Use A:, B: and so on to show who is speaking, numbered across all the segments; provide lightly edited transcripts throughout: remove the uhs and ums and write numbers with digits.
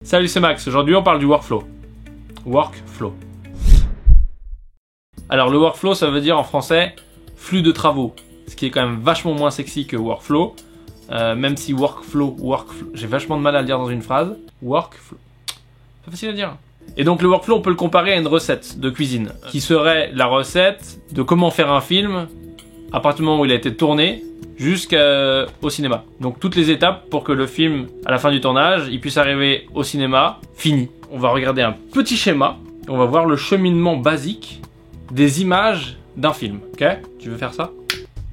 A: Salut, c'est Max. Aujourd'hui, on parle du workflow. Workflow. Alors, le workflow, ça veut dire en français flux de travaux, ce qui est quand même vachement moins sexy que workflow. Même si workflow, j'ai vachement de mal à le dire dans une phrase. Workflow. C'est facile à dire. Et donc, le workflow, on peut le comparer à une recette de cuisine, qui serait la recette de comment faire un film à partir du moment où il a été tourné jusqu'au cinéma. Donc toutes les étapes pour que le film, à la fin du tournage, il puisse arriver au cinéma fini. On va regarder un petit schéma, on va voir le cheminement basique des images d'un film. Ok? Tu veux faire ça?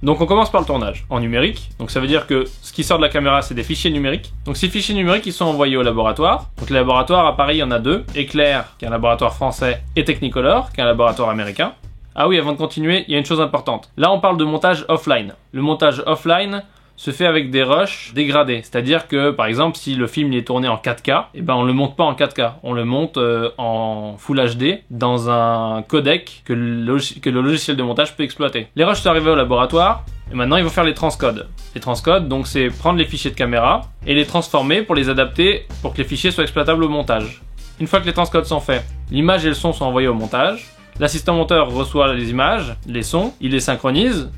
A: Donc on commence par le tournage en numérique. Donc ça veut dire que ce qui sort de la caméra, c'est des fichiers numériques. Donc ces fichiers numériques, ils sont envoyés au laboratoire. Donc les laboratoires à Paris, il y en a deux. Éclair, qui est un laboratoire français, et Technicolor, qui est un laboratoire américain. Ah oui, avant de continuer, il y a une chose importante. Là, on parle de montage offline. Le montage offline se fait avec des rushs dégradés. C'est-à-dire que, par exemple, si le film est tourné en 4K, eh ben, on le monte pas en 4K. On le monte en Full HD dans un codec que le logiciel de montage peut exploiter. Les rushs sont arrivés au laboratoire et maintenant, ils vont faire les transcodes. Les transcodes, donc, c'est prendre les fichiers de caméra et les transformer pour les adapter pour que les fichiers soient exploitables au montage. Une fois que les transcodes sont faits, l'image et le son sont envoyés au montage. L'assistant monteur reçoit les images, les sons, il les synchronise,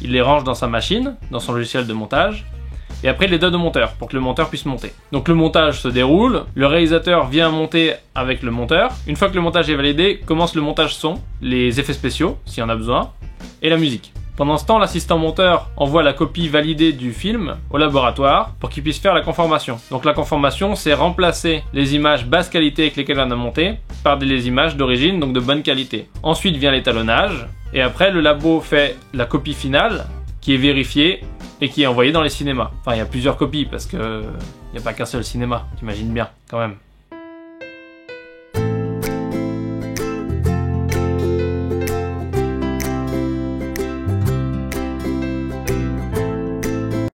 A: il les range dans sa machine, dans son logiciel de montage, et après il les donne au monteur pour que le monteur puisse monter. Donc le montage se déroule, le réalisateur vient monter avec le monteur. Une fois que le montage est validé, commence le montage son, les effets spéciaux, s'il y en a besoin, et la musique. Pendant ce temps, l'assistant monteur envoie la copie validée du film au laboratoire pour qu'il puisse faire la conformation. Donc la conformation, c'est remplacer les images basse qualité avec lesquelles on a monté par des images d'origine, donc de bonne qualité. Ensuite vient l'étalonnage, et après le labo fait la copie finale qui est vérifiée et qui est envoyée dans les cinémas. Enfin, il y a plusieurs copies parce que il n'y a pas qu'un seul cinéma, t'imagines bien, quand même.